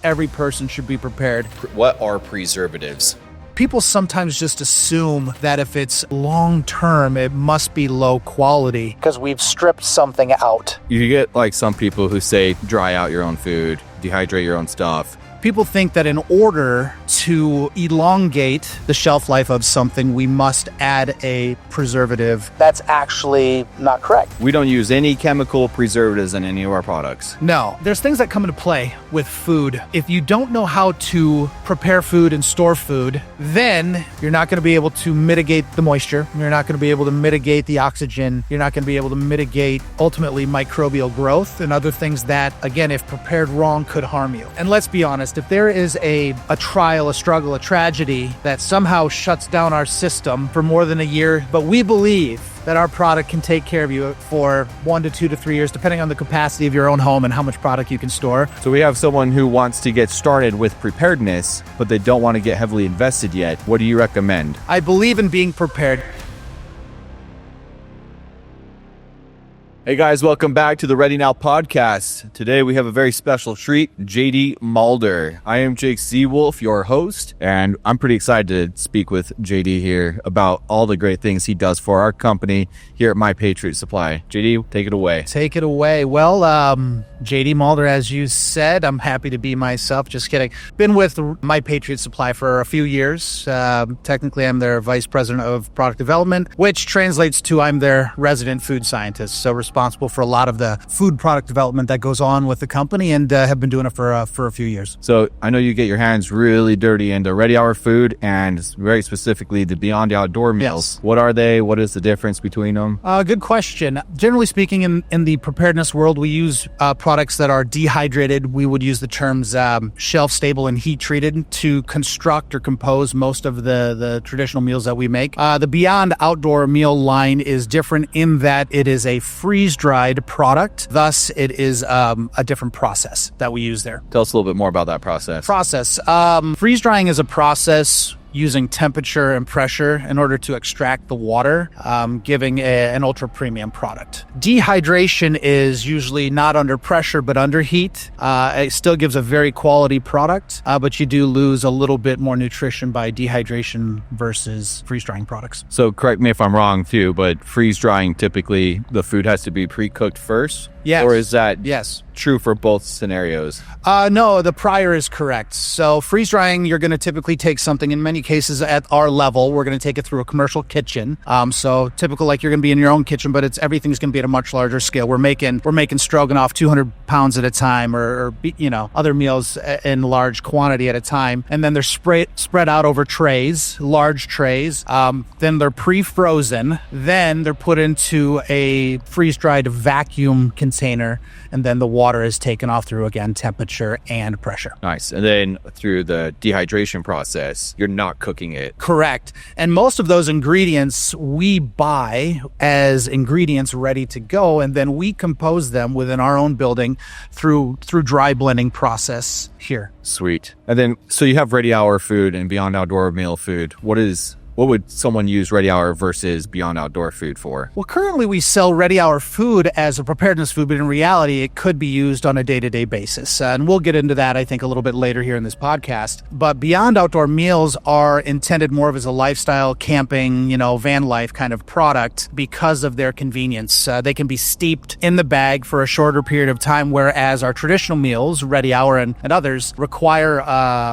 every person should be prepared. What are preservatives? People sometimes just assume that if it's long-term, it must be low quality because we've stripped something out. You get like some people who say dry out your own food, dehydrate your own stuff. People think that in order to elongate the shelf life of something, we must add a preservative. That's actually not correct. We don't use any chemical preservatives in any of our products. No, there's things that come into play with food. If you don't know how to prepare food and store food, then you're not going to be able to mitigate the moisture. You're not going to be able to mitigate the oxygen. You're not going to be able to mitigate, ultimately, microbial growth and other things that, again, if prepared wrong, could harm you. And let's be honest, if there is a trial, a struggle, a tragedy that somehow shuts down our system for more than a year, but we believe that our product can take care of you for 1 to 2 to 3 years, depending on the capacity of your own home and how much product you can store. So we have someone who wants to get started with preparedness, but they don't want to get heavily invested yet. What do you recommend? I believe in being prepared. Hey guys, welcome back to the Ready Now podcast. Today we have a very special treat, JD Mallder. I am Jake Seawolf, your host, and I'm pretty excited to speak with JD here about all the great things he does for our company here at My Patriot Supply. JD, take it away. Take it away. Well, JD Mallder, as you said, I'm happy to be myself. Just kidding. Been with My Patriot Supply for a few years. Technically, I'm their vice president of product development, which translates to I'm their resident food scientist. So responsible for a lot of the food product development that goes on with the company, and have been doing it for a few years. So I know you get your hands really dirty into ready hour food and very specifically the Beyond Outdoor meals. Yes. What are they? What is the difference between them? Good question. Generally speaking, in the preparedness world, we use products that are dehydrated. We would use the terms shelf stable and heat treated to construct or compose most of the traditional meals that we make. The Beyond Outdoor meal line is different in that it is a freeze-dried product. Thus, it is a different process that we use there. Tell us a little bit more about that process. Freeze-drying is a process using temperature and pressure in order to extract the water, giving an ultra premium product. Dehydration is usually not under pressure, but under heat. It still gives a very quality product, but you do lose a little bit more nutrition by dehydration versus freeze-drying products. So correct me if I'm wrong too, but freeze-drying, typically the food has to be pre-cooked first? Yes. Or is that yes true for both scenarios? No, the prior is correct. So freeze drying, you're going to typically take something, in many cases at our level, we're going to take it through a commercial kitchen. So typical, like you're going to be in your own kitchen, but everything's going to be at a much larger scale. We're making stroganoff 200 pounds at a time, or other meals in large quantity at a time, and then they're spread out over trays, large trays. Then they're pre-frozen. Then they're put into a freeze-dried vacuum container, and then the water is taken off through, again, temperature and pressure. Nice. And then through the dehydration process, you're not cooking it. Correct. And most of those ingredients we buy as ingredients ready to go, and then we compose them within our own building through dry blending process here. Sweet. And then, so you have ready hour food and Beyond Outdoor meal food. What would someone use ready hour versus Beyond Outdoor food for? Well, currently we sell ready hour food as a preparedness food, but in reality, it could be used on a day-to-day basis. And we'll get into that, I think, a little bit later here in this podcast. But Beyond Outdoor meals are intended more of as a lifestyle, camping, van life kind of product because of their convenience. They can be steeped in the bag for a shorter period of time, whereas our traditional meals, ready hour and others, require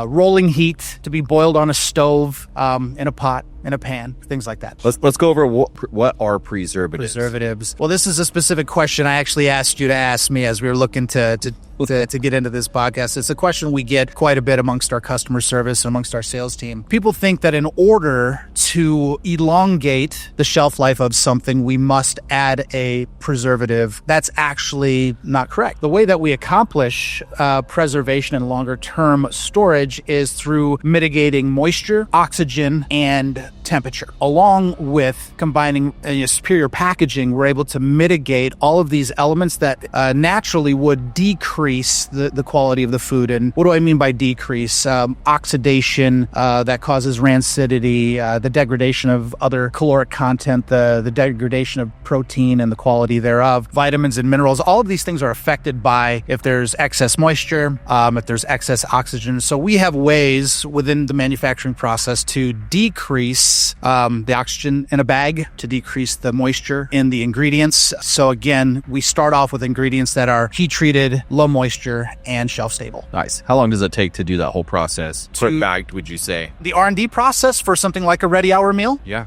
rolling heat to be boiled on a stove, in a pot, in a pan, things like that. Let's go over what are preservatives. Preservatives. Well, this is a specific question I actually asked you to ask me as we were looking to get into this podcast. It's a question we get quite a bit amongst our customer service and amongst our sales team. People think that in order to elongate the shelf life of something, we must add a preservative. That's actually not correct. The way that we accomplish preservation and longer term storage is through mitigating moisture, oxygen, and temperature. Along with combining superior packaging, we're able to mitigate all of these elements that naturally would decrease decrease the quality of the food. And what do I mean by decrease? Oxidation that causes rancidity, the degradation of other caloric content, the degradation of protein and the quality thereof, vitamins and minerals. All of these things are affected by if there's excess moisture, if there's excess oxygen. So we have ways within the manufacturing process to decrease the oxygen in a bag, to decrease the moisture in the ingredients. So again, we start off with ingredients that are heat treated, low moisture, and shelf stable. Nice. How long does it take to do that whole process? Quick bagged, would you say? The R&D process for something like a ready hour meal? Yeah.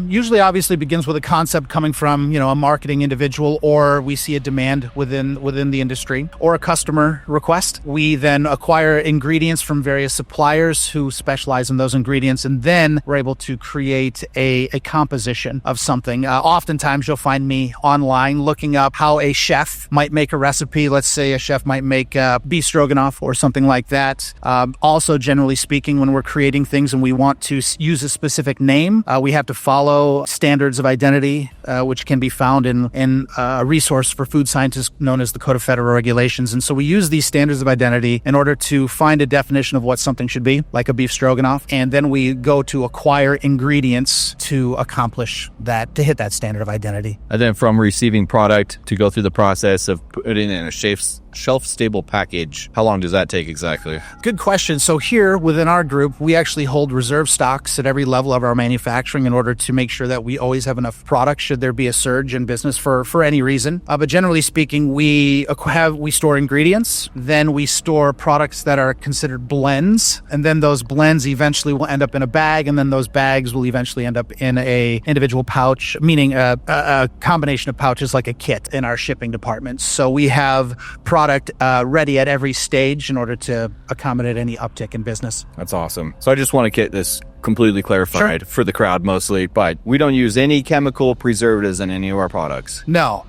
Usually obviously begins with a concept coming from, a marketing individual, or we see a demand within the industry, or a customer request. We then acquire ingredients from various suppliers who specialize in those ingredients, and then we're able to create a composition of something. Oftentimes you'll find me online looking up how a chef might make a recipe. Let's say a chef might make beef stroganoff or something like that. Also, generally speaking, when we're creating things and we want to use a specific name, we have to follow standards of identity, which can be found in a resource for food scientists known as the Code of Federal Regulations. And so we use these standards of identity in order to find a definition of what something should be, like a beef stroganoff. And then we go to acquire ingredients to accomplish that, to hit that standard of identity. And then from receiving product to go through the process of putting it in a shelf-stable package, how long does that take exactly? Good question. So here within our group, we actually hold reserve stocks at every level of our manufacturing in order to make sure that we always have enough product should there be a surge in business for any reason. But generally speaking, we store ingredients, then we store products that are considered blends, and then those blends eventually will end up in a bag, and then those bags will eventually end up in a individual pouch, meaning a combination of pouches like a kit in our shipping department. So we have product ready at every stage in order to accommodate any uptick in business. That's awesome. So I just want to get this completely clarified for the crowd mostly, but we don't use any chemical preservatives in any of our products. No.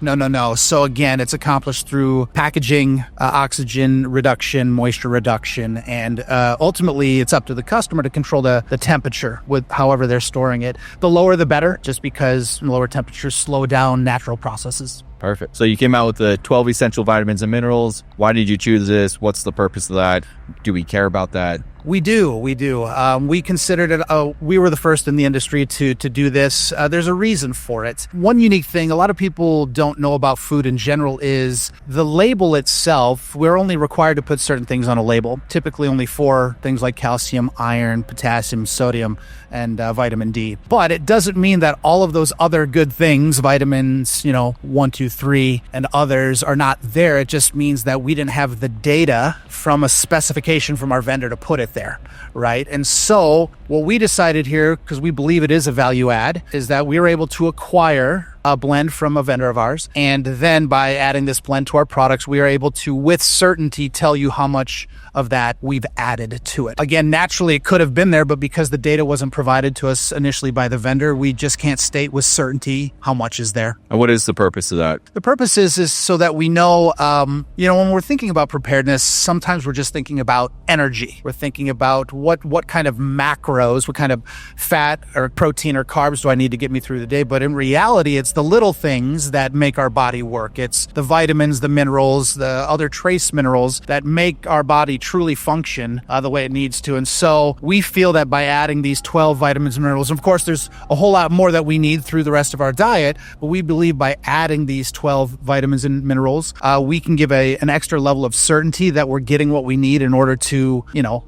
So again, it's accomplished through packaging, oxygen reduction, moisture reduction, and ultimately it's up to the customer to control the temperature with however they're storing it. The lower the better, just because lower temperatures slow down natural processes. Perfect. So you came out with the 12 essential vitamins and minerals. Why did you choose this? What's the purpose of that? Do we care about that? We do. We considered it, we were the first in the industry to do this. There's a reason for it. One unique thing a lot of people don't know about food in general is the label itself. We're only required to put certain things on a label, typically only 4 things like calcium, iron, potassium, sodium, and vitamin D. But it doesn't mean that all of those other good things, vitamins, 1, 2, 3, and others are not there. It just means that we didn't have the data from a specification from our vendor to put it there, right? And so what we decided here, because we believe it is a value add, is that we were able to acquire a blend from a vendor of ours. And then by adding this blend to our products, we are able to, with certainty, tell you how much of that we've added to it. Again, naturally, it could have been there, but because the data wasn't provided to us initially by the vendor, we just can't state with certainty how much is there. And what is the purpose of that? The purpose is so that we know, when we're thinking about preparedness, sometimes we're just thinking about energy. We're thinking about what kind of macros, what kind of fat or protein or carbs do I need to get me through the day? But in reality, it's the little things that make our body work. It's the vitamins, the minerals, the other trace minerals that make our body truly function the way it needs to. And so we feel that by adding these 12 vitamins and minerals, and of course there's a whole lot more that we need through the rest of our diet, but we believe by adding these 12 vitamins and minerals, we can give an extra level of certainty that we're getting what we need in order to,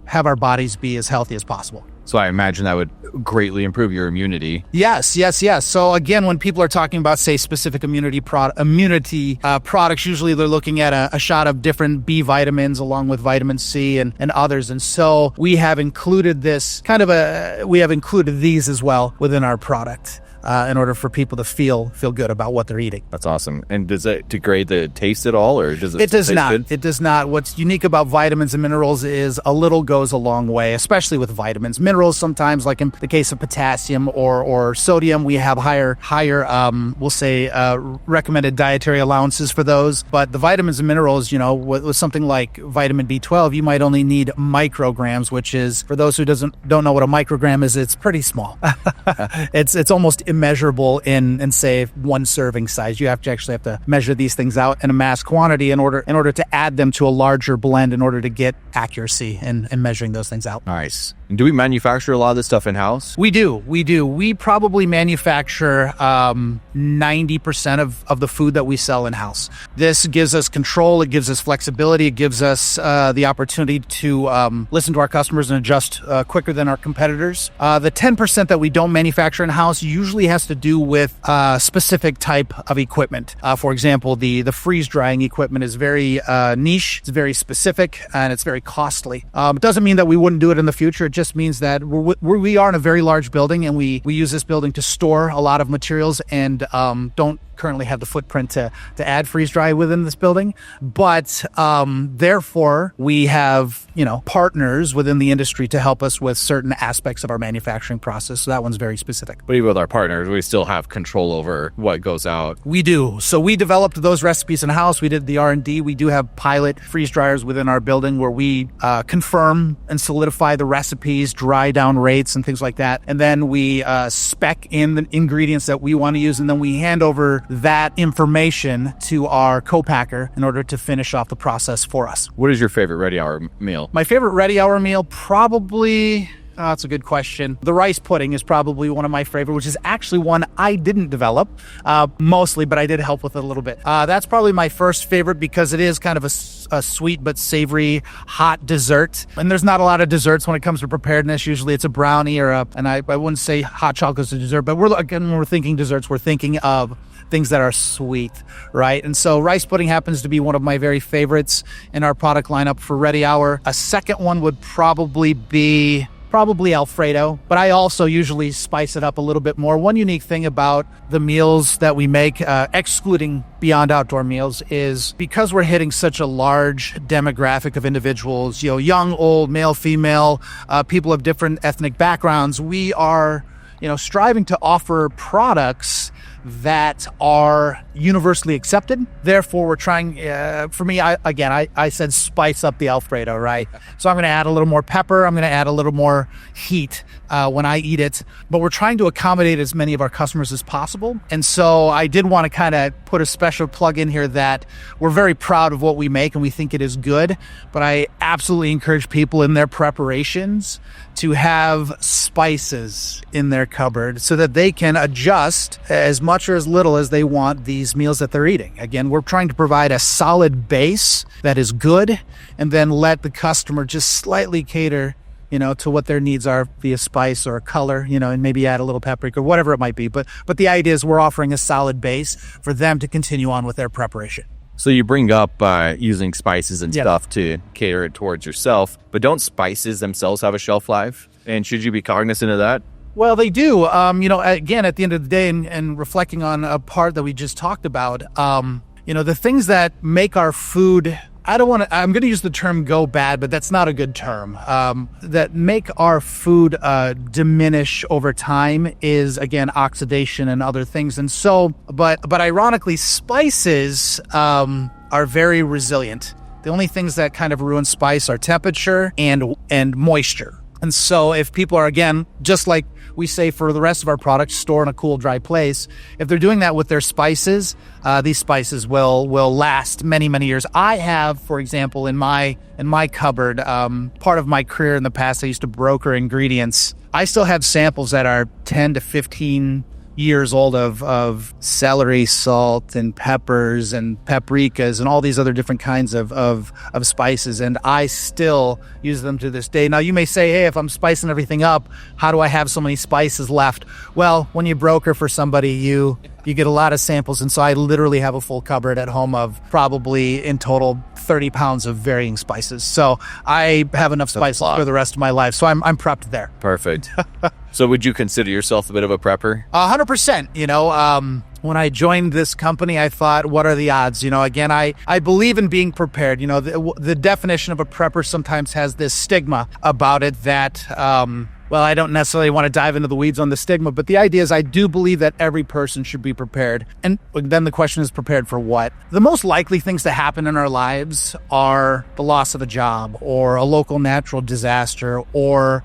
have our bodies be as healthy as possible. So I imagine that would greatly improve your immunity. Yes. So again, when people are talking about, say, specific immunity products, usually they're looking at a shot of different B vitamins along with vitamin C and others. And so we have included these as well within our product. In order for people to feel good about what they're eating. That's awesome. And does it degrade the taste at all, or does it? It does taste not. good? It does not. What's unique about vitamins and minerals is a little goes a long way, especially with vitamins. Minerals sometimes, like in the case of potassium or sodium, we have higher recommended dietary allowances for those. But the vitamins and minerals, with something like vitamin B12, you might only need micrograms, which is, for those who don't know what a microgram is, it's pretty small. It's almost immeasurable in say one serving size. You actually have to measure these things out in a mass quantity in order to add them to a larger blend in order to get accuracy in measuring those things out. Nice. And do we manufacture a lot of this stuff in-house? We do. We probably manufacture 90% of the food that we sell in-house. This gives us control. It gives us flexibility. It gives us the opportunity to listen to our customers and adjust quicker than our competitors. The 10% that we don't manufacture in-house usually has to do with specific type of equipment. For example, the freeze drying equipment is very niche. It's very specific and it's very costly. It doesn't mean that we wouldn't do it in the future. It just means that we are in a very large building, and we use this building to store a lot of materials, and don't currently have the footprint to add freeze dry within this building. But therefore, we have partners within the industry to help us with certain aspects of our manufacturing process. So that one's very specific. But even with our partners, we still have control over what goes out. We do. So we developed those recipes in-house. We did the R&D. We do have pilot freeze dryers within our building where we confirm and solidify the recipes, dry down rates and things like that. And then we spec in the ingredients that we want to use, and then we hand over that information to our co-packer in order to finish off the process for us. What is your favorite ready hour meal? My favorite ready hour meal, probably... that's a good question. The rice pudding is probably one of my favorite, which is actually one I didn't develop mostly, but I did help with it a little bit. That's probably my first favorite because it is kind of a sweet but savory hot dessert. And there's not a lot of desserts when it comes to preparedness. Usually it's a brownie and I wouldn't say hot chocolate's a dessert, but when we're thinking desserts, we're thinking of things that are sweet, right? And so rice pudding happens to be one of my very favorites in our product lineup for ready hour. A second one would probably be Alfredo, but I also usually spice it up a little bit more. One unique thing about the meals that we make, excluding Beyond Outdoor meals, is because we're hitting such a large demographic of individuals, young, old, male, female, people of different ethnic backgrounds, we are, striving to offer products that are universally accepted. Therefore, we're trying, for me, I said spice up the Alfredo, right? So I'm going to add a little more pepper. I'm going to add a little more heat when I eat it. But we're trying to accommodate as many of our customers as possible. And so I did want to kind of put a special plug in here that we're very proud of what we make and we think it is good. But I absolutely encourage people in their preparations to have spices in their cupboard so that they can adjust as much or as little as they want these meals that they're eating. Again, we're trying to provide a solid base that is good and then let the customer just slightly cater, to what their needs are via spice or color, and maybe add a little paprika or whatever it might be. But the idea is we're offering a solid base for them to continue on with their preparation. So you bring up using spices and stuff to cater it towards yourself, but don't spices themselves have a shelf life? And should you be cognizant of that? Well, they do. Again, at the end of the day, and reflecting on a part that we just talked about, the things that make our food, I'm going to use the term go bad, but that's not a good term, that make our food diminish over time is, again, oxidation and other things. And so, but ironically, spices are very resilient. The only things that kind of ruin spice are temperature and moisture. And so if people are, again, just like we say for the rest of our products, store in a cool, dry place, if they're doing that with their spices, these spices will last many, many years. I have, for example, in my cupboard, part of my career in the past, I used to broker ingredients. I still have samples that are 10 to 15 years old of celery salt and peppers and paprikas and all these other different kinds of spices, and I still use them to this day. Now you may say, hey, if I'm spicing everything up, how do I have so many spices left? Well, when you broker for somebody, you get a lot of samples, and so I literally have a full cupboard at home of probably in total 30 pounds of varying spices. So I have enough spices for the rest of my life. So I'm prepped there. Perfect. So would you consider yourself a bit of a prepper? 100%. When I joined this company, I thought, what are the odds? Again, I believe in being prepared. The definition of a prepper sometimes has this stigma about it that Well, I don't necessarily want to dive into the weeds on the stigma, but the idea is I do believe that every person should be prepared. And then the question is, prepared for what? The most likely things to happen in our lives are the loss of a job or a local natural disaster, or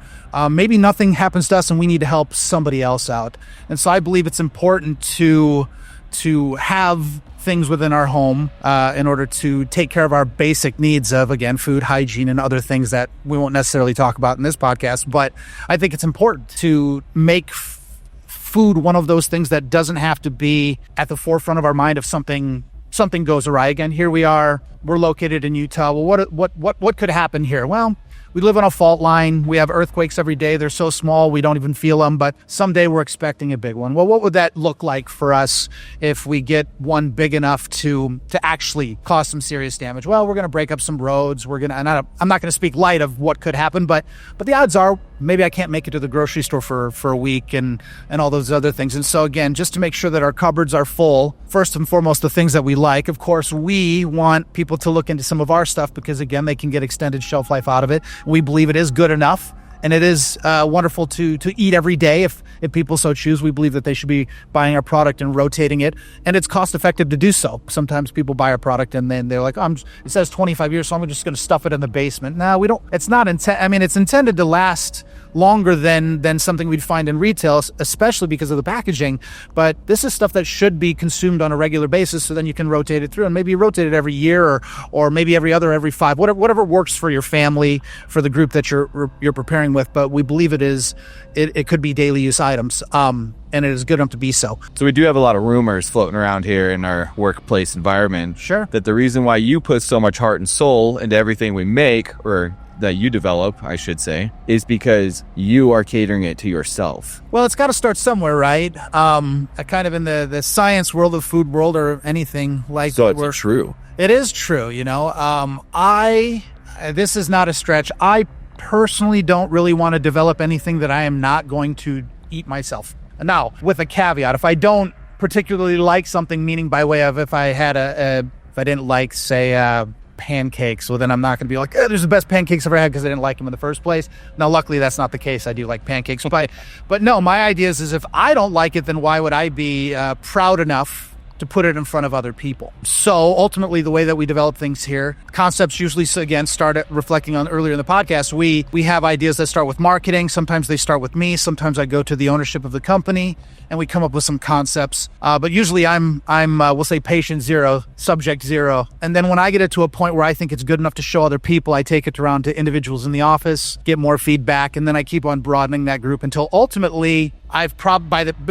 maybe nothing happens to us and we need to help somebody else out. And so I believe it's important to have things within our home in order to take care of our basic needs of, again, food, hygiene, and other things that we won't necessarily talk about in this podcast. But I think it's important to make food one of those things that doesn't have to be at the forefront of our mind if something goes awry. Again, here we are, we're located in Utah. Well, what could happen here? Well, we live on a fault line. We have earthquakes every day. They're so small, we don't even feel them, but someday we're expecting a big one. Well, what would that look like for us if we get one big enough to actually cause some serious damage? Well, we're going to break up some roads. I'm not going to speak light of what could happen, but the odds are maybe I can't make it to the grocery store for a week and all those other things. And so again, just to make sure that our cupboards are full, first and foremost, the things that we like. Of course, we want people to look into some of our stuff because, again, they can get extended shelf life out of it. We believe it is good enough, and it is wonderful to eat every day if people so choose. We believe that they should be buying our product and rotating it, and it's cost effective to do so. Sometimes people buy our product and then they're like, it says 25 years, so I'm just going to stuff it in the basement. No, we don't. It's not it's intended to last longer than something we'd find in retail, especially because of the packaging. But this is stuff that should be consumed on a regular basis, so then you can rotate it through, and maybe you rotate it every year or maybe every 5, whatever works for your family, for the group that you're preparing with. But we believe it could be daily use items, and it is good enough to be so. So we do have a lot of rumors floating around here in our workplace environment. Sure. That the reason why you put so much heart and soul into everything we make, or that you develop, I should say, is you are catering it to yourself. Well, it's got to start somewhere, right? Kind of in the science world, the food world, or anything like that. So it's true. It is true, this is not a stretch. I personally don't really want to develop anything that I am not going to eat myself. Now, with a caveat, if I don't particularly like something, meaning by way of if I didn't like, say, pancakes, well, then I'm not going to be like, there's the best pancakes I've ever had because I didn't like them in the first place. Now, luckily, that's not the case. I do like pancakes. But no, my idea is if I don't like it, then why would I be proud enough to put it in front of other people? So ultimately, the way that we develop things here, concepts usually, again, start at reflecting on earlier in the podcast. We have ideas that start with marketing. Sometimes they start with me. Sometimes I go to the ownership of the company and we come up with some concepts. But usually I'm we'll say patient zero, subject zero. And then when I get it to a point where I think it's good enough to show other people, I take it around to individuals in the office, get more feedback, and then I keep on broadening that group until ultimately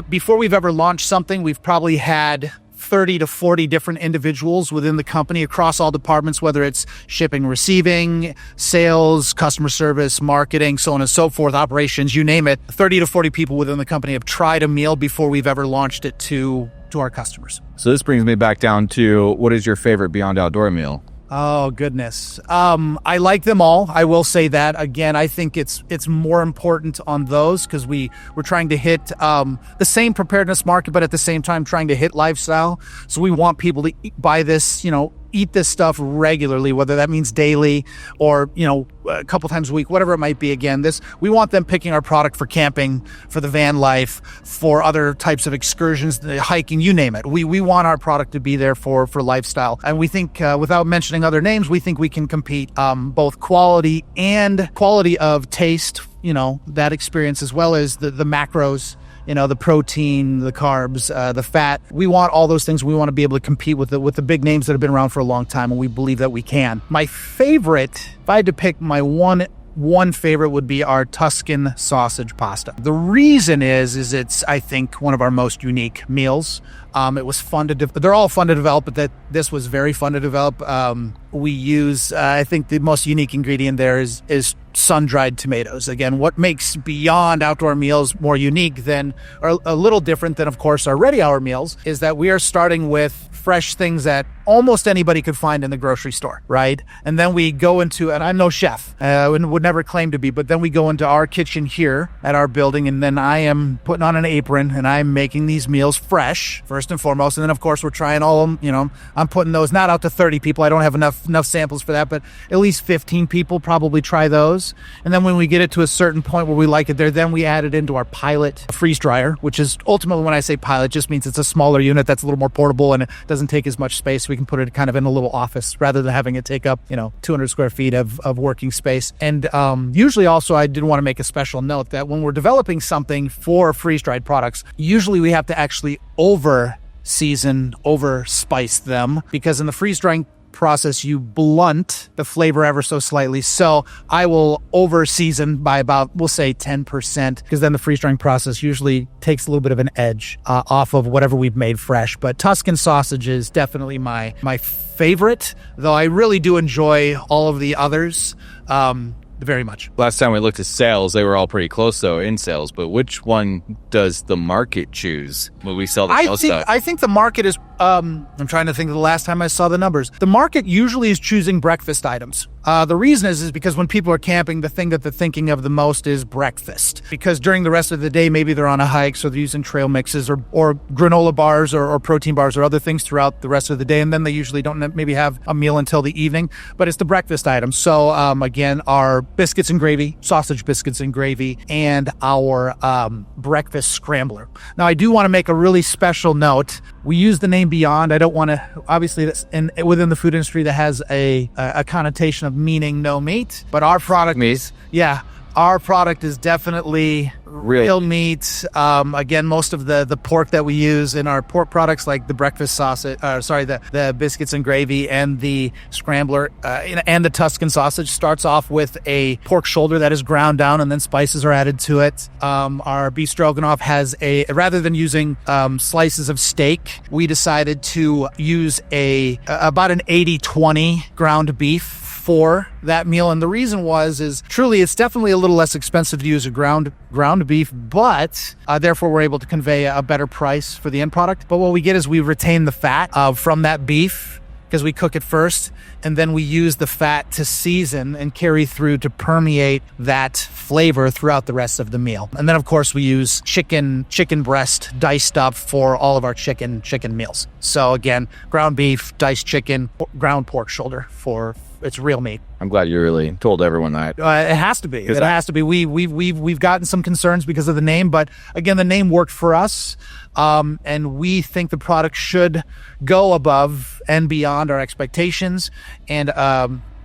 before we've ever launched something, we've probably had 30 to 40 different individuals within the company across all departments, whether it's shipping, receiving, sales, customer service, marketing, so on and so forth, operations, you name it. 30 to 40 people within the company have tried a meal before we've ever launched it to our customers. So this brings me back down to, what is your favorite Beyond Outdoor meal? Oh, goodness. I like them all. I will say that. Again, I think it's more important on those because we're trying to hit the same preparedness market, but at the same time trying to hit lifestyle. So we want people to buy this, eat this stuff regularly, whether that means daily or, a couple times a week, whatever it might be. Again, we want them picking our product for camping, for the van life, for other types of excursions, hiking, you name it. We want our product to be there for lifestyle. And we think, without mentioning other names, we think we can compete both quality of taste, that experience, as well as the macros, the protein, the carbs, the fat. We want all those things. We want to be able to compete with the big names that have been around for a long time, and we believe that we can. My favorite, if I had to pick my one favorite, would be our Tuscan sausage pasta. The reason is it's, I think, one of our most unique meals. It was fun to they're all fun to develop, but this was very fun to develop. We use, I think the most unique ingredient there is sun-dried tomatoes. Again, what makes Beyond Outdoor meals more unique or a little different than, of course, our Ready Hour meals is that we are starting with fresh things that almost anybody could find in the grocery store, right? And then we go into, and I'm no chef, would never claim to be, but then we go into our kitchen here at our building, and then I am putting on an apron and I'm making these meals fresh, first and foremost. And then of course we're trying all of them, I'm putting those not out to 30 people. I don't have enough samples for that, but at least 15 people probably try those. And then when we get it to a certain point where we like it there, then we add it into our pilot freeze dryer, which is ultimately, when I say pilot, just means it's a smaller unit that's a little more portable and it doesn't take as much space. We can put it kind of in a little office rather than having it take up 200 square feet of working space. And usually also I did want to make a special note that when we're developing something for freeze-dried products, usually we have to actually over spice them, because in the freeze-drying process you blunt the flavor ever so slightly. So I will over season by about, we'll say 10%, because then the freeze drying process usually takes a little bit of an edge off of whatever we've made fresh. But Tuscan sausage is definitely my favorite, though I really do enjoy all of the others very much. Last time we looked at sales, they were all pretty close though in sales, but which one does the market choose when we sell the stuff? I think the market is, I'm trying to think of the last time I saw the numbers. The market usually is choosing breakfast items. The reason is because when people are camping, the thing that they're thinking of the most is breakfast. Because during the rest of the day, maybe they're on a hike, so they're using trail mixes or granola bars or protein bars or other things throughout the rest of the day. And then they usually don't maybe have a meal until the evening, but it's the breakfast items. So again, our biscuits and gravy, sausage biscuits and gravy, and our breakfast scrambler. Now, I do want to make a really special note. We use the name Beyond. I don't want to, obviously, that's within the food industry that has a connotation of meaning no meat, but our product meats. Yeah, our product is definitely real meat. Again, most of the pork that we use in our pork products, like the breakfast sausage, the biscuits and gravy and the scrambler and the Tuscan sausage, starts off with a pork shoulder that is ground down and then spices are added to it. Our beef stroganoff has rather than using slices of steak, we decided to use about an 80-20 ground beef for that meal. And the reason is truly it's definitely a little less expensive to use a ground beef, but therefore we're able to convey a better price for the end product. But what we get is we retain the fat from that beef, because we cook it first, and then we use the fat to season and carry through to permeate that flavor throughout the rest of the meal. And then of course we use chicken breast diced up for all of our chicken meals. So again, ground beef, diced chicken, ground pork shoulder for it's real meat. I'm glad you really told everyone that. It has to be. It has to be. We've gotten some concerns because of the name, but again, the name worked for us, and we think the product should go above and beyond our expectations and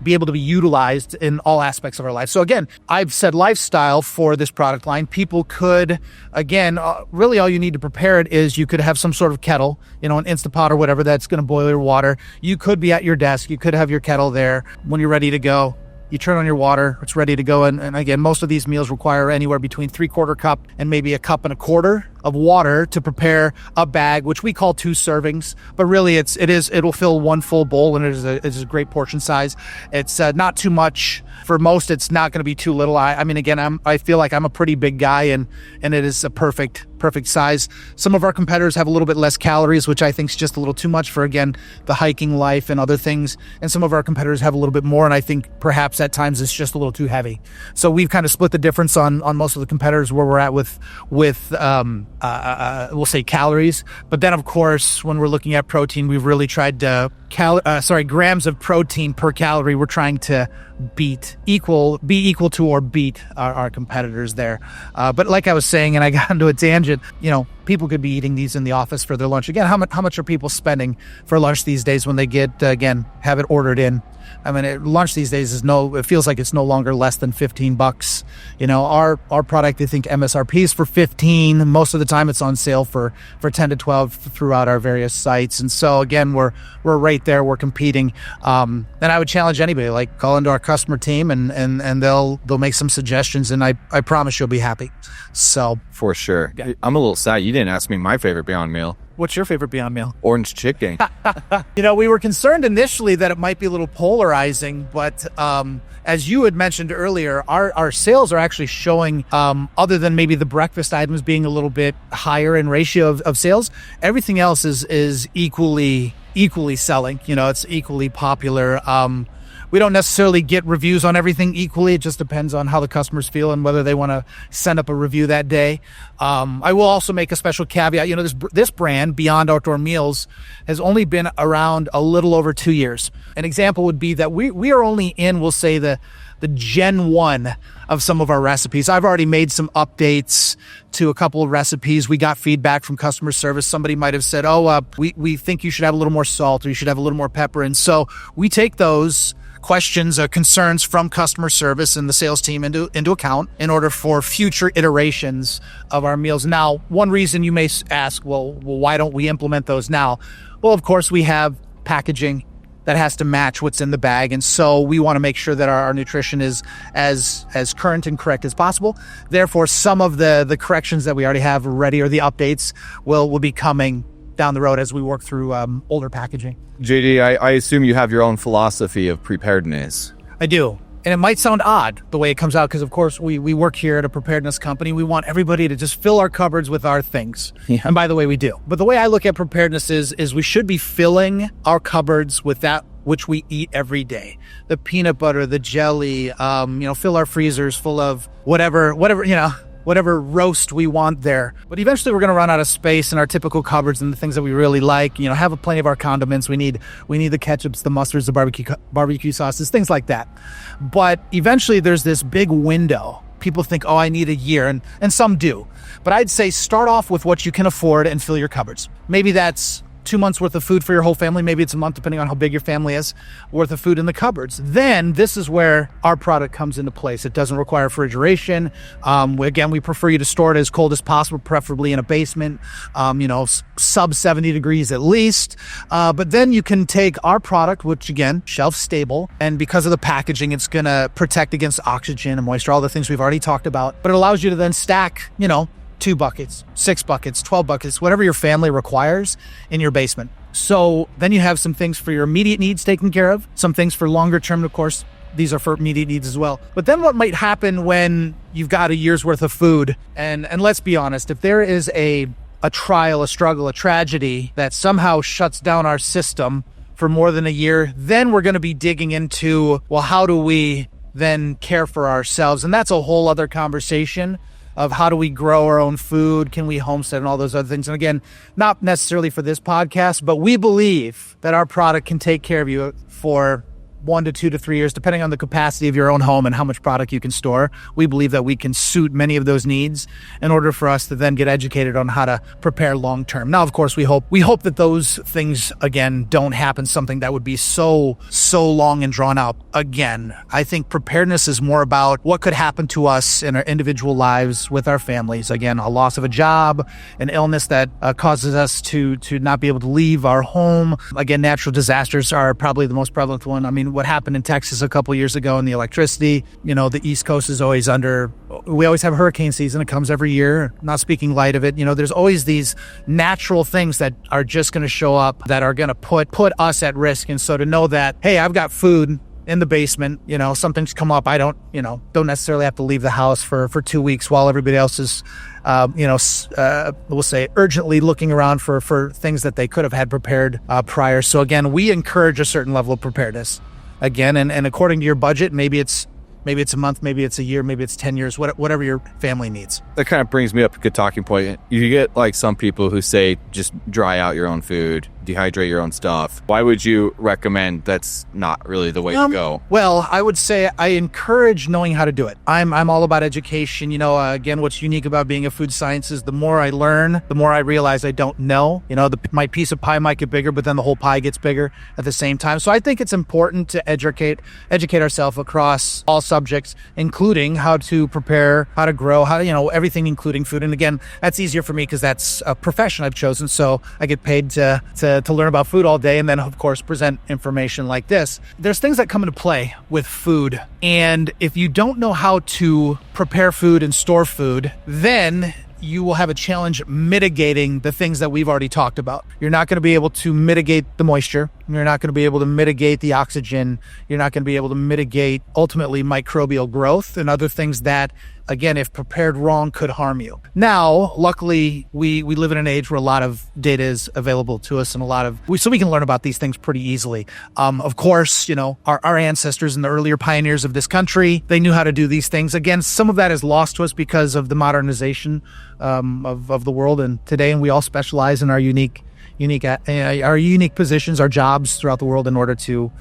be able to be utilized in all aspects of our life. So again, I've said lifestyle for this product line. People could, again, really all you need to prepare it is you could have some sort of kettle, an Instapot or whatever that's going to boil your water. You could be at your desk. You could have your kettle there. When you're ready to go, you turn on your water, it's ready to go. And again, most of these meals require anywhere between 3/4 cup and maybe 1.25 cups of water to prepare a bag, which we call 2 servings, but really it'll fill 1 full bowl, and it is a great portion size. It's not too much. For most, it's not going to be too little. I mean, again, I feel like I'm a pretty big guy, and it is a perfect size. Some of our competitors have a little bit less calories, which I think is just a little too much for, again, the hiking life and other things. And some of our competitors have a little bit more, and I think perhaps at times it's just a little too heavy. So we've kind of split the difference on most of the competitors where we're at with we'll say calories. But then, of course, when we're looking at protein, we've really tried to grams of protein per calorie. We're trying to be equal to or beat our competitors there. But like I was saying, and I got into a tangent, people could be eating these in the office for their lunch. Again, how much are people spending for lunch these days when they get, have it ordered in? I mean, lunch these days it feels like it's no longer less than $15. Our product, I think MSRP is for $15. Most of the time it's on sale for $10 to $12 throughout our various sites. And so again, we're right there, we're competing. And I would challenge anybody, like call into our customer team and they'll make some suggestions, and I promise you'll be happy. So for sure. Yeah. I'm a little sad you didn't ask me my favorite Beyond Meal. What's your favorite Beyond Meal? Orange chicken. We were concerned initially that it might be a little polarizing, but as you had mentioned earlier, our sales are actually showing, other than maybe the breakfast items being a little bit higher in ratio of sales, everything else is equally equally selling. It's equally popular. We don't necessarily get reviews on everything equally. It just depends on how the customers feel and whether they want to send up a review that day. I will also make a special caveat. This brand, Beyond Outdoor Meals, has only been around a little over 2 years. An example would be that we are only in, we'll say, the Gen 1 of some of our recipes. I've already made some updates to a couple of recipes. We got feedback from customer service. Somebody might have said, we think you should have a little more salt, or you should have a little more pepper. And so we take those questions or concerns from customer service and the sales team into account in order for future iterations of our meals. Now, one reason you may ask, well, why don't we implement those now? Well, of course, we have packaging that has to match what's in the bag. And so we want to make sure that our nutrition is as current and correct as possible. Therefore, some of the corrections that we already have ready, or the updates, will be coming down the road as we work through older packaging. JD, I assume you have your own philosophy of preparedness. I do. And it might sound odd the way it comes out, because of course we work here at a preparedness company. We want everybody to just fill our cupboards with our things. Yeah. And by the way, we do. But the way I look at preparedness is we should be filling our cupboards with that which we eat every day. The peanut butter, the jelly, fill our freezers full of whatever roast we want there. But eventually we're going to run out of space in our typical cupboards and the things that we really like. Have plenty of our condiments. We need the ketchups, the mustards, the barbecue sauces, things like that. But eventually there's this big window. People think, I need a year, and some do. But I'd say start off with what you can afford and fill your cupboards. Maybe that's 2 months worth of food for your whole family. Maybe it's a month, depending on how big your family is, worth of food in the cupboards. Then this is where our product comes into place. It doesn't require refrigeration. Again, we prefer you to store it as cold as possible, preferably in a basement, sub 70 degrees at least. But then you can take our product, which again, shelf stable. And because of the packaging, it's going to protect against oxygen and moisture, all the things we've already talked about. But it allows you to then stack, 2 buckets, 6 buckets, 12 buckets, whatever your family requires in your basement. So then you have some things for your immediate needs taken care of, some things for longer term, of course. These are for immediate needs as well. But then what might happen when you've got a year's worth of food? And let's be honest, if there is a trial, a struggle, a tragedy that somehow shuts down our system for more than a year, then we're going to be digging into, well, how do we then care for ourselves? And that's a whole other conversation of how do we grow our own food? Can we homestead and all those other things? And again, not necessarily for this podcast, but we believe that our product can take care of you for 1 to 2 to 3 years, depending on the capacity of your own home and how much product you can store. We believe that we can suit many of those needs in order for us to then get educated on how to prepare long term. Now, of course, we hope that those things, again, don't happen, something that would be so long and drawn out. Again, I think preparedness is more about what could happen to us in our individual lives with our families. Again, a loss of a job, an illness that causes us to not be able to leave our home. Again, natural disasters are probably the most prevalent one. I mean, what happened in Texas a couple years ago in the electricity, the East Coast is always we always have hurricane season. It comes every year. Not speaking light of it. There's always these natural things that are just going to show up that are going to put us at risk. And so to know that, hey, I've got food in the basement, something's come up. I don't necessarily have to leave the house for 2 weeks while everybody else is, we'll say urgently looking around for things that they could have had prepared prior. So again, we encourage a certain level of preparedness. Again, and according to your budget, maybe it's a month, maybe it's a year, maybe it's 10 years, whatever your family needs. That kind of brings me up to a good talking point. You get like some people who say just dry out your own food, dehydrate your own stuff. Why would you recommend that's not really the way to go? Well, I would say I encourage knowing how to do it. I'm all about education. Again, what's unique about being a food scientist is the more I learn, the more I realize I don't know. My piece of pie might get bigger, but then the whole pie gets bigger at the same time. So I think it's important to educate ourselves across all subjects, including how to prepare, how to grow, everything, including food. And again, that's easier for me because that's a profession I've chosen. So I get paid to learn about food all day and then, of course, present information like this. There's things that come into play with food. And if you don't know how to prepare food and store food, then you will have a challenge mitigating the things that we've already talked about. You're not going to be able to mitigate the moisture. You're not going to be able to mitigate the oxygen. You're not going to be able to mitigate, ultimately, microbial growth and other things that again, if prepared wrong, could harm you. Now, luckily, we live in an age where a lot of data is available to us, and so we can learn about these things pretty easily. Of course, our ancestors and the earlier pioneers of this country, they knew how to do these things. Again, some of that is lost to us because of the modernization of the world and today, and we all specialize in our unique positions, our jobs throughout the world in order to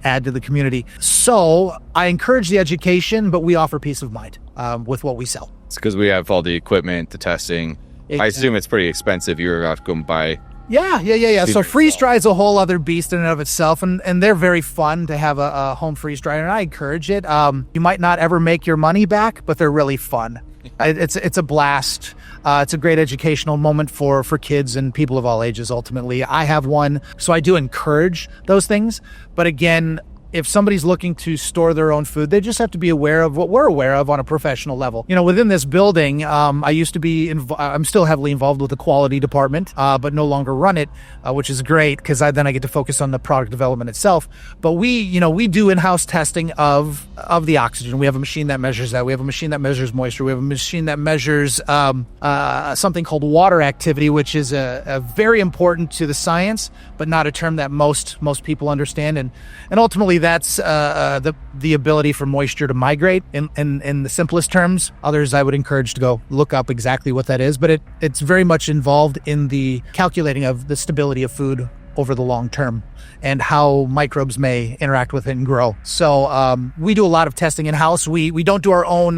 add to the community. So I encourage the education, but we offer peace of mind with what we sell. It's because we have all the equipment, the testing. I assume it's pretty expensive. You're going to have to go and buy. Yeah. So freeze dry is a whole other beast in and of itself, and they're very fun to have a home freeze dryer, and I encourage it. You might not ever make your money back, but they're really fun. It's a blast. It's a great educational moment for kids and people of all ages, ultimately. I have one, so I do encourage those things. But again, if somebody's looking to store their own food, they just have to be aware of what we're aware of on a professional level. Within this building, I used to be, I'm still heavily involved with the quality department, but no longer run it, which is great because then I get to focus on the product development itself. But we do in-house testing of the oxygen. We have a machine that measures that. We have a machine that measures moisture. We have a machine that measures something called water activity, which is a very important to the science, but not a term that most people understand. And ultimately, that's the ability for moisture to migrate in the simplest terms. Others I would encourage to go look up exactly what that is, but it's very much involved in the calculating of the stability of food over the long term and how microbes may interact with it and grow. So we do a lot of testing in-house. We don't do our own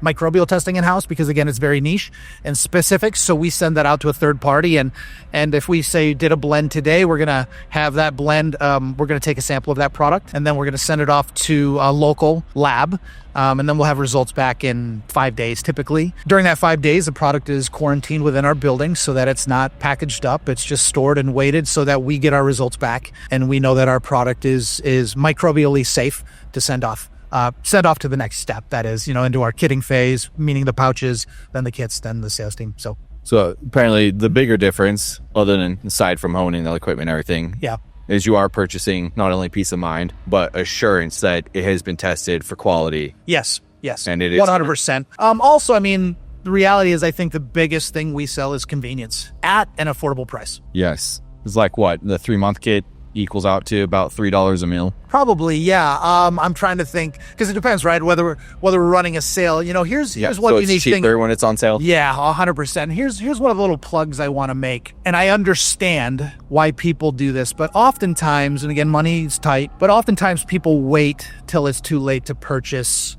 microbial testing in-house because, again, it's very niche and specific. So we send that out to a third party. And if we say did a blend today, we're going to have that blend. We're going to take a sample of that product, and then we're going to send it off to a local lab. And then we'll have results back in 5 days, typically. During that 5 days, the product is quarantined within our building so that it's not packaged up. It's just stored and weighted so that we get our results back. And we know that our product is microbially safe to send off to the next step. That is, into our kitting phase, meaning the pouches, then the kits, then the sales team. So apparently the bigger difference, aside from owning the equipment and everything, is you are purchasing not only peace of mind, but assurance that it has been tested for quality. Yes. And it is 100%. Also, the reality is I think the biggest thing we sell is convenience at an affordable price. Yes. It's like what? The 3-month kit equals out to about $3 a meal. Probably, yeah. I'm trying to think because it depends, right? Whether we're running a sale. Here's one so unique it's cheaper thing when it's on sale. Yeah, 100%. Here's one of the little plugs I want to make, and I understand why people do this, but oftentimes, and again, money's tight, but oftentimes people wait till it's too late to purchase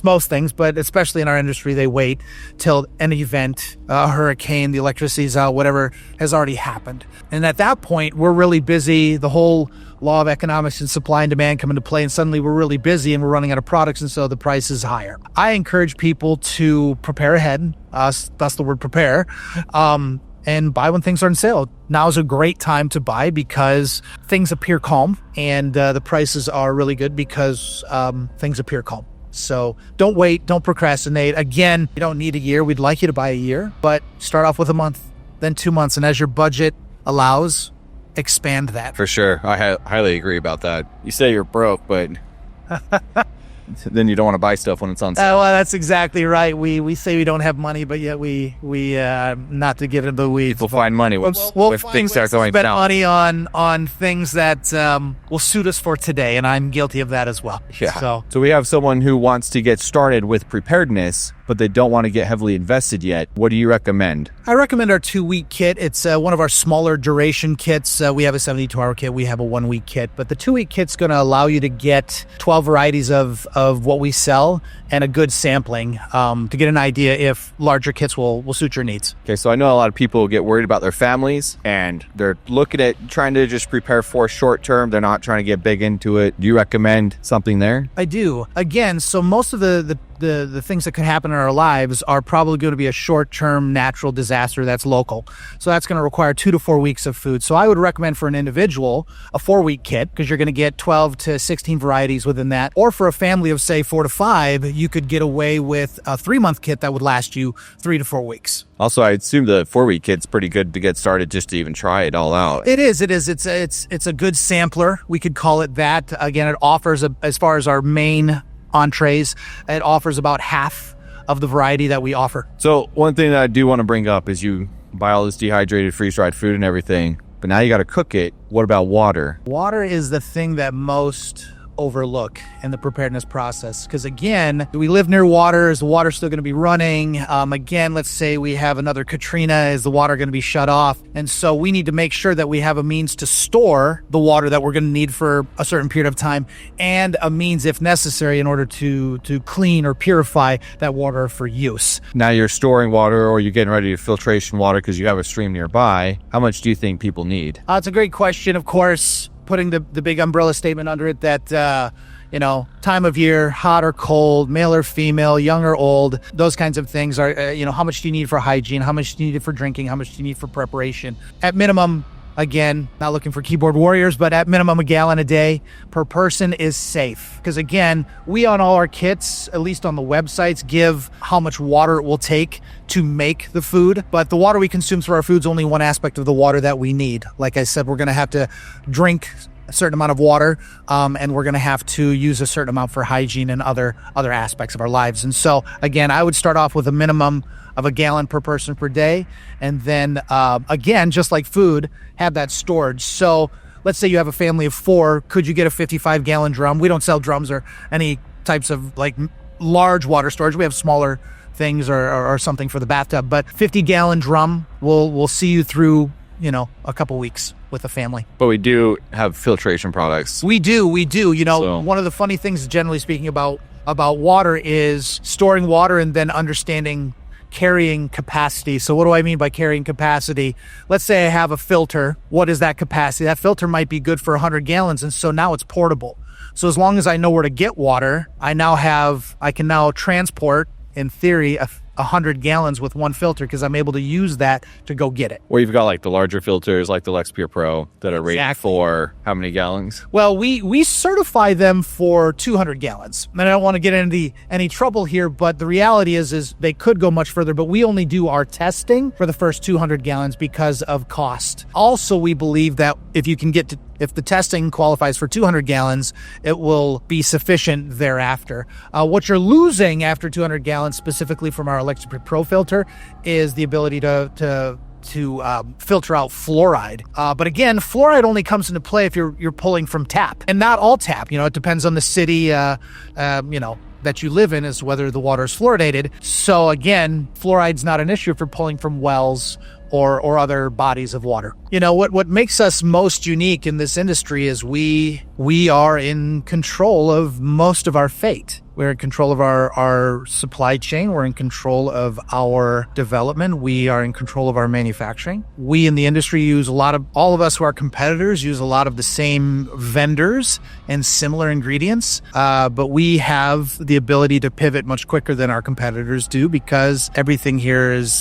most things, but especially in our industry, they wait till an event, a hurricane, the electricity's out, whatever has already happened. And at that point, we're really busy. The whole law of economics and supply and demand come into play, and suddenly we're really busy and we're running out of products, and so the price is higher. I encourage people to prepare ahead. That's the word prepare. And buy when things are on sale. Now is a great time to buy because things appear calm, and the prices are really good because things appear calm. So don't wait, don't procrastinate. Again, you don't need a year. We'd like you to buy a year, but start off with a month, then 2 months. And as your budget allows, expand that. For sure. I highly agree about that. You say you're broke, but then you don't want to buy stuff when it's on sale. Well, that's exactly right. We say we don't have money, but yet we not to get into the weeds. People find money when things start going down. Spend money on things that will suit us for today, and I'm guilty of that as well. Yeah. So we have someone who wants to get started with preparedness, but they don't want to get heavily invested yet. What do you recommend? I recommend our 2-week kit. It's one of our smaller duration kits. We have a 72-hour kit. We have a 1-week kit. But the 2-week kit's going to allow you to get 12 varieties of what we sell and a good sampling to get an idea if larger kits will suit your needs. Okay, so I know a lot of people get worried about their families and they're looking at trying to just prepare for short term. They're not trying to get big into it. Do you recommend something there? I do. Again, so most of the things that could happen in our lives are probably going to be a short-term natural disaster that's local. So that's going to require 2 to 4 weeks of food. So I would recommend for an individual a 4-week kit because you're going to get 12 to 16 varieties within that. Or for a family of, say, 4 to 5, you could get away with a 3-month kit that would last you 3 to 4 weeks. Also, I assume the 4-week kit's pretty good to get started just to even try it all out. It is. It's a good sampler. We could call it that. Again, it offers, as far as our main entrees, it offers about half of the variety that we offer. So one thing that I do want to bring up is you buy all this dehydrated, freeze-dried food and everything, but now you got to cook it. What about water? Water is the thing that most overlook in the preparedness process, because again, we live near water. Is the water still going to be running? Again, let's say we have another Katrina. Is the water going to be shut off? And so we need to make sure that we have a means to store the water that we're going to need for a certain period of time, and a means, if necessary, in order to clean or purify that water for use. Now you're storing water, or you're getting ready to filtration water because you have a stream nearby. How much do you think people need? It's a great question. Of course, putting the big umbrella statement under it that, time of year, hot or cold, male or female, young or old, those kinds of things are, how much do you need for hygiene? How much do you need for drinking? How much do you need for preparation? At minimum, again, not looking for keyboard warriors, but at minimum a gallon a day per person is safe. Because again, we on all our kits, at least on the websites, give how much water it will take to make the food. But the water we consume through our food is only one aspect of the water that we need. Like I said, we're going to have to drink a certain amount of water, and we're going to have to use a certain amount for hygiene and other aspects of our lives. And so again, I would start off with a minimum of a gallon per person per day. And then again, just like food, have that storage. So let's say you have a family of 4. Could you get a 55-gallon drum? We don't sell drums or any types of like large water storage. We have smaller things or something for the bathtub, but 50-gallon drum will see you through, a couple weeks with a family. But we do have filtration products. We do. One of the funny things, generally speaking, about water is storing water and then understanding carrying capacity. So what do I mean by carrying capacity? Let's say I have a filter. What is that capacity? That filter might be good for 100 gallons. And so now it's portable. So as long as I know where to get water, I can now transport, in theory, 100 gallons with one filter, because I'm able to use that to go get it. Or you've got like the larger filters like the Lex Pure Pro that are rated for how many gallons? Well, we certify them for 200 gallons. And I don't want to get into any trouble here, but the reality is they could go much further, but we only do our testing for the first 200 gallons because of cost. Also, we believe that if the testing qualifies for 200 gallons, it will be sufficient thereafter. What you're losing after 200 gallons, specifically from our Electric Pro filter, is the ability to filter out fluoride. But again, fluoride only comes into play if you're pulling from tap, and not all tap. It depends on the city, that you live in, is whether the water is fluoridated. So again, fluoride's not an issue if you're pulling from wells or other bodies of water. What makes us most unique in this industry is we are in control of most of our fate. We're in control of our supply chain. We're in control of our development. We are in control of our manufacturing. We in the industry use all of us who are competitors use a lot of the same vendors and similar ingredients, but we have the ability to pivot much quicker than our competitors do, because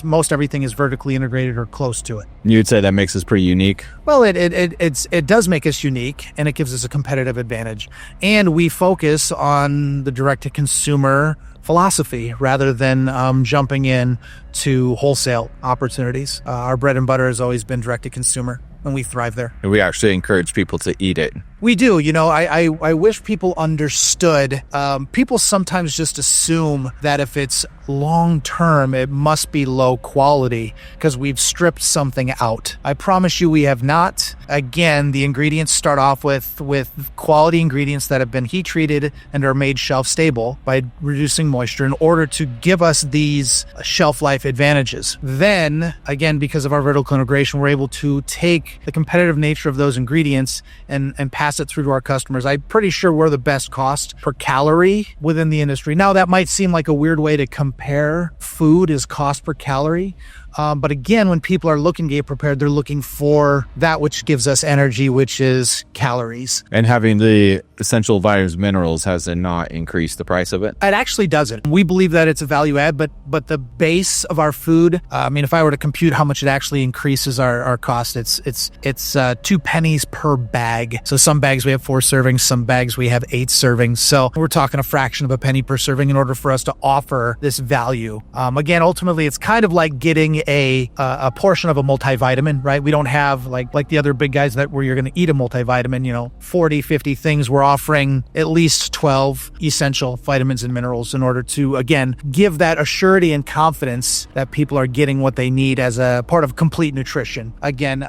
most everything is vertically integrated or close to it. You'd say that makes us pretty unique? Well, it does make us unique, and it gives us a competitive advantage. And we focus on the direct-to-consumer philosophy rather than jumping in to wholesale opportunities. Our bread and butter has always been direct-to-consumer, and we thrive there. And we actually encourage people to eat it. We do. I wish people understood. People sometimes just assume that if it's long-term, it must be low quality because we've stripped something out. I promise you we have not. Again, the ingredients start off with quality ingredients that have been heat treated and are made shelf stable by reducing moisture in order to give us these shelf life advantages. Then, again, because of our vertical integration, we're able to take the competitive nature of those ingredients and pass it through to our customers. I'm pretty sure we're the best cost per calorie within the industry. Now, that might seem like a weird way to compare food as cost per calorie. But again, when people are looking to get prepared, they're looking for that which gives us energy, which is calories. And having the essential vitamins, minerals, has it not increased the price of it? It actually doesn't. We believe that it's a value add, but the base of our food, if I were to compute how much it actually increases our cost, it's 2 pennies per bag. So some bags we have 4 servings, some bags we have 8 servings. So we're talking a fraction of a penny per serving in order for us to offer this value. Again, ultimately, it's kind of like getting a portion of a multivitamin, right? We don't have like the other big guys where you're going to eat a multivitamin, 40, 50 things. We're offering at least 12 essential vitamins and minerals in order to, again, give that assurity and confidence that people are getting what they need as a part of complete nutrition. Again,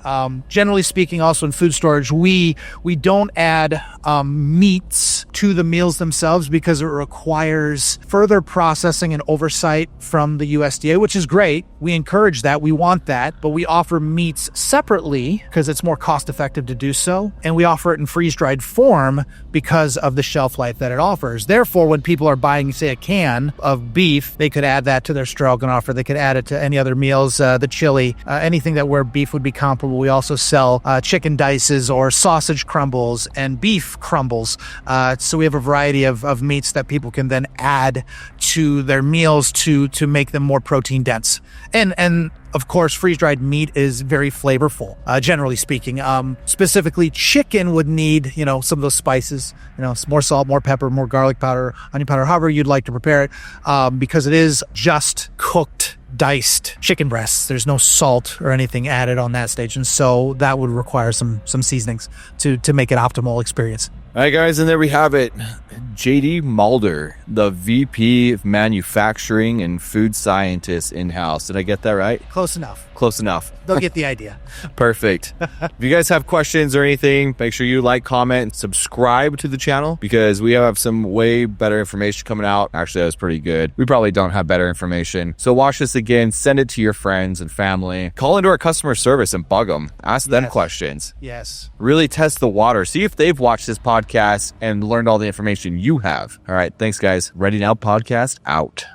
generally speaking, also in food storage, we don't add meats to the meals themselves because it requires further processing and oversight from the USDA, which is great. We encourage that. We want that, but we offer meats separately because it's more cost effective to do so. And we offer it in freeze-dried form because of the shelf life that it offers. Therefore, when people are buying, say, a can of beef, they could add that to their stroganoff, or they could add it to any other meals, the chili, anything that where beef would be comparable. We also sell chicken dices or sausage crumbles and beef crumbles. So we have a variety of meats that people can then add to their meals to make them more protein dense. And of course, freeze-dried meat is very flavorful, generally speaking. Specifically, chicken would need, some of those spices, more salt, more pepper, more garlic powder, onion powder, however you'd like to prepare it, because it is just cooked, diced chicken breasts. There's no salt or anything added on that stage, and so that would require some seasonings to make it optimal experience. All right, guys, and there we have it. JD Mallder, the VP of Manufacturing and Food Scientist in-house. Did I get that right? Close enough. Close enough. They'll get the idea. Perfect. If you guys have questions or anything, make sure you like, comment, and subscribe to the channel because we have some way better information coming out. Actually, that was pretty good. We probably don't have better information. So watch this again. Send it to your friends and family. Call into our customer service and bug them. Ask them questions. Yes. Really test the water. See if they've watched this podcast and learned all the information you have. All right. Thanks, guys. Ready Now Podcast out.